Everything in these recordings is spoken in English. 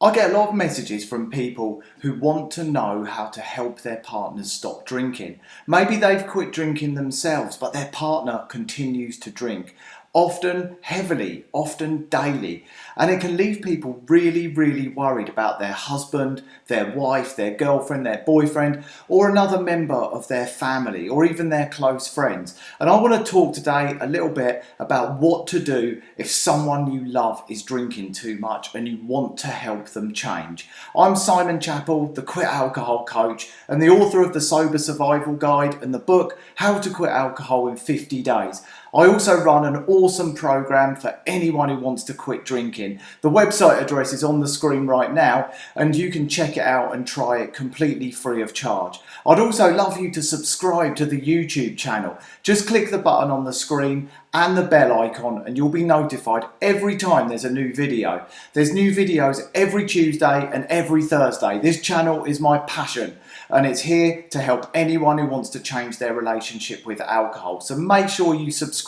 I get a lot of messages from people who want to know how to help their partners stop drinking. Maybe they've quit drinking themselves, but their partner continues to drink, often heavily, often daily. And it can leave people really worried about their husband, their wife, their girlfriend, their boyfriend, or another member of their family, or even their close friends. And I want to talk today a little bit about what to do if someone you love is drinking too much and you want to help them change. I'm Simon Chapple, the Quit Alcohol Coach and the author of the Sober Survival Guide and the book How to Quit Alcohol in 50 Days. I also run an awesome program for anyone who wants to quit drinking. The website address is on the screen right now and you can check it out and try it completely free of charge. I'd also love you to subscribe to the YouTube channel. Just click the button on the screen and the bell icon and you'll be notified every time there's a new video. There's new videos every Tuesday and every Thursday. This channel is my passion and it's here to help anyone who wants to change their relationship with alcohol. So make sure you subscribe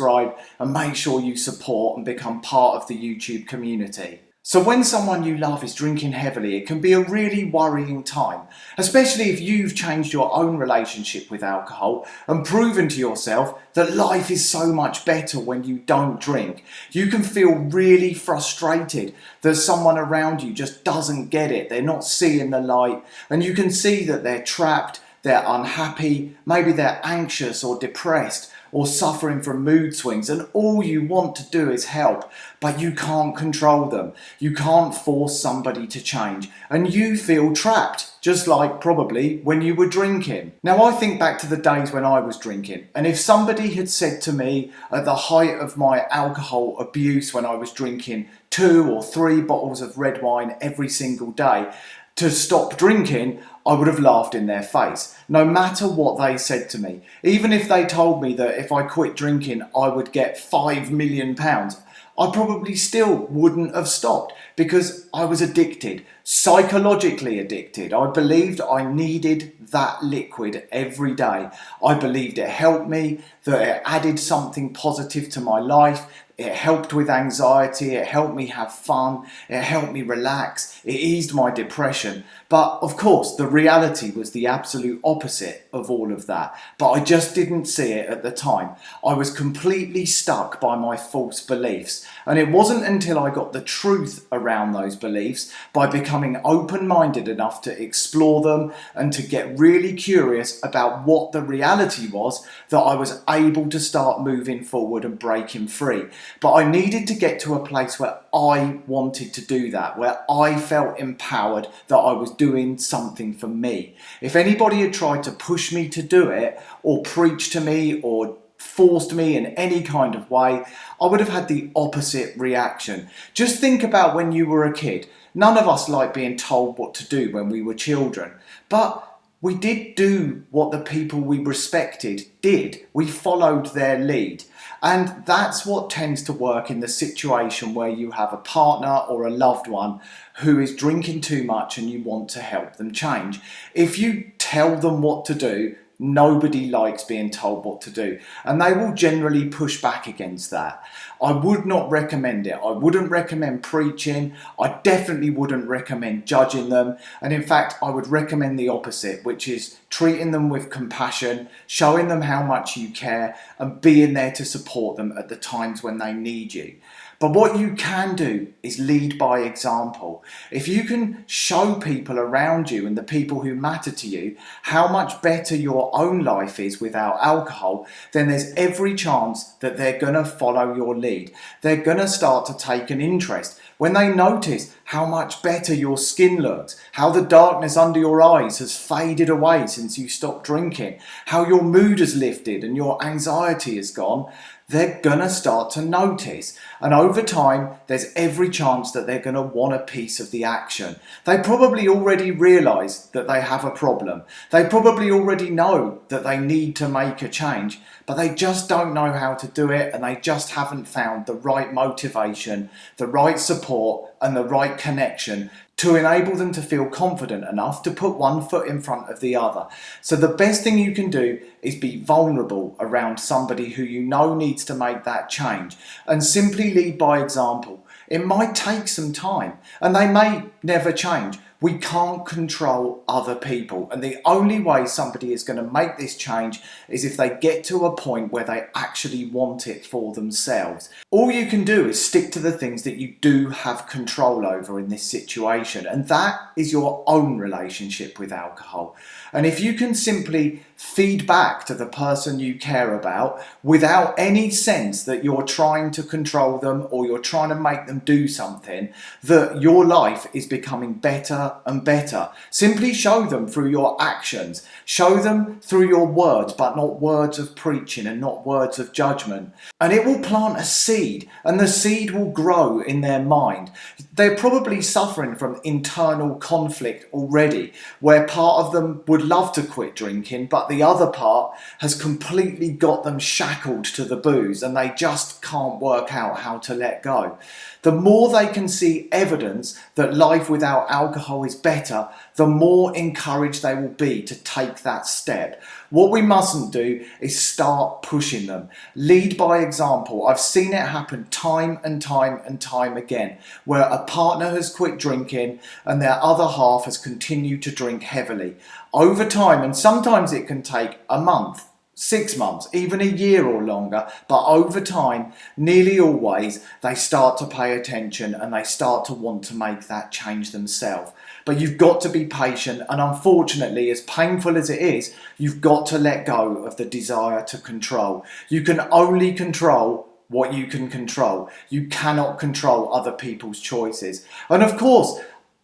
and make sure you support and become part of the YouTube community. So when someone you love is drinking heavily, it can be a really worrying time, especially if you've changed your own relationship with alcohol and proven to yourself that life is so much better when you don't drink. You can feel really frustrated that someone around you just doesn't get it, they're not seeing the light, and you can see that they're trapped, they're unhappy, maybe they're anxious or depressed, or suffering from mood swings, and all you want to do is help, but you can't control them. You can't force somebody to change, and you feel trapped, just like probably when you were drinking. Now I think back to the days when I was drinking, and if somebody had said to me at the height of my alcohol abuse when I was drinking 2 or 3 bottles of red wine every single day, to stop drinking, I would have laughed in their face, no matter what they said to me. Even if they told me that if I quit drinking, I would get £5 million, I probably still wouldn't have stopped because I was addicted, psychologically addicted. I believed I needed that liquid every day. I believed it helped me, that it added something positive to my life. It helped with anxiety, it helped me have fun, it helped me relax, it eased my depression. But of course, the reality was the absolute opposite of all of that. But I just didn't see it at the time. I was completely stuck by my false beliefs. And it wasn't until I got the truth around those beliefs, by becoming open-minded enough to explore them and to get really curious about what the reality was, that I was able to start moving forward and breaking free. But I needed to get to a place where I wanted to do that, where I felt empowered that I was doing something for me. If anybody had tried to push me to do it, or preach to me, or forced me in any kind of way, I would have had the opposite reaction. Just think about when you were a kid. None of us like being told what to do when we were children, but we did do what the people we respected did. We followed their lead. And that's what tends to work in the situation where you have a partner or a loved one who is drinking too much and you want to help them change. If you tell them what to do, nobody likes being told what to do, and they will generally push back against that. I would not recommend it. I wouldn't recommend preaching. I definitely wouldn't recommend judging them. And in fact, I would recommend the opposite, which is treating them with compassion, showing them how much you care, and being there to support them at the times when they need you. But what you can do is lead by example. If you can show people around you and the people who matter to you how much better your own life is without alcohol, then there's every chance that they're going to follow your lead. They're going to start to take an interest. When they notice how much better your skin looks, how the darkness under your eyes has faded away since you stopped drinking, how your mood has lifted and your anxiety is gone, they're gonna start to notice. And over time, there's every chance that they're gonna want a piece of the action. They probably already realise that they have a problem. They probably already know that they need to make a change, but they just don't know how to do it, and they just haven't found the right motivation, the right support, and the right connection to enable them to feel confident enough to put one foot in front of the other. So the best thing you can do is be vulnerable around somebody who you know needs to make that change, and simply lead by example. It might take some time and they may never change. We can't control other people, and the only way somebody is going to make this change is if they get to a point where they actually want it for themselves. All you can do is stick to the things that you do have control over in this situation, and that is your own relationship with alcohol. And if you can simply feed back to the person you care about without any sense that you're trying to control them or you're trying to make them do something, that your life is becoming better and better. Simply show them through your actions. Show them through your words, but not words of preaching and not words of judgment. And it will plant a seed, and the seed will grow in their mind. They're probably suffering from internal conflict already, where part of them would love to quit drinking, but the other part has completely got them shackled to the booze and they just can't work out how to let go. The more they can see evidence that life without alcohol is better, the more encouraged they will be to take that step. What we mustn't do is start pushing them. Lead by example. I've seen it happen time and time again, where a partner has quit drinking and their other half has continued to drink heavily. Over time, and sometimes it can take a month, 6 months, even a year or longer, but over time, nearly always, they start to pay attention and they start to want to make that change themselves. But you've got to be patient, and unfortunately, as painful as it is, you've got to let go of the desire to control. You can only control what you can control. You cannot control other people's choices. And of course,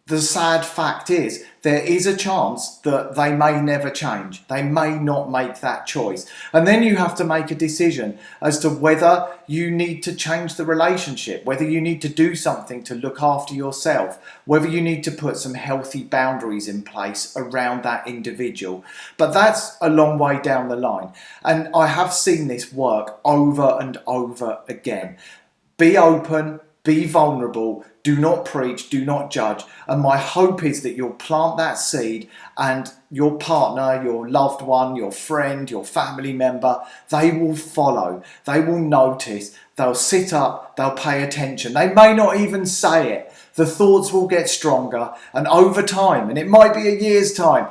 the sad fact is, there is a chance that they may never change. They may not make that choice. And then you have to make a decision as to whether you need to change the relationship, whether you need to do something to look after yourself, whether you need to put some healthy boundaries in place around that individual. But that's a long way down the line. And I have seen this work over and over again. Be open. Be vulnerable, do not preach, do not judge. And my hope is that you'll plant that seed and your partner, your loved one, your friend, your family member, they will follow, they will notice, they'll sit up, they'll pay attention. They may not even say it. The thoughts will get stronger, and over time, and it might be a year's time,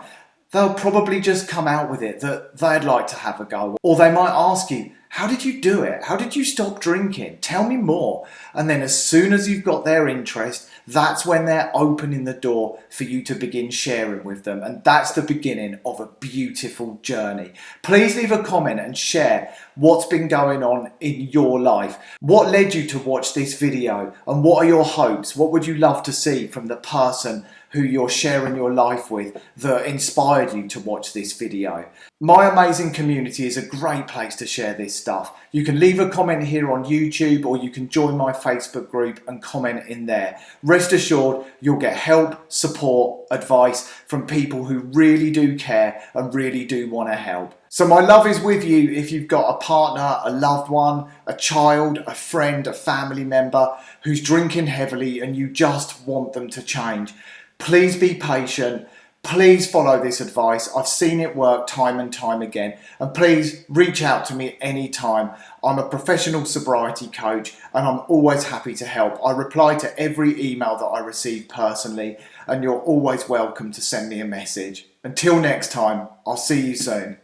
they'll probably just come out with it that they'd like to have a go. Or they might ask you, how did you do it? How did you stop drinking? Tell me more. And then as soon as you've got their interest, that's when they're opening the door for you to begin sharing with them. And that's the beginning of a beautiful journey. Please leave a comment and share what's been going on in your life. What led you to watch this video? And what are your hopes? What would you love to see from the person who you're sharing your life with that inspired you to watch this video? My amazing community is a great place to share this stuff. You can leave a comment here on YouTube, or you can join my Facebook group and comment in there. Rest assured, you'll get help, support, advice from people who really do care and really do want to help. So my love is with you if you've got a partner, a loved one, a child, a friend, a family member who's drinking heavily and you just want them to change. Please be patient. Please follow this advice. I've seen it work time and time again. And please reach out to me anytime. I'm a professional sobriety coach and I'm always happy to help. I reply to every email that I receive personally, and you're always welcome to send me a message. Until next time, I'll see you soon.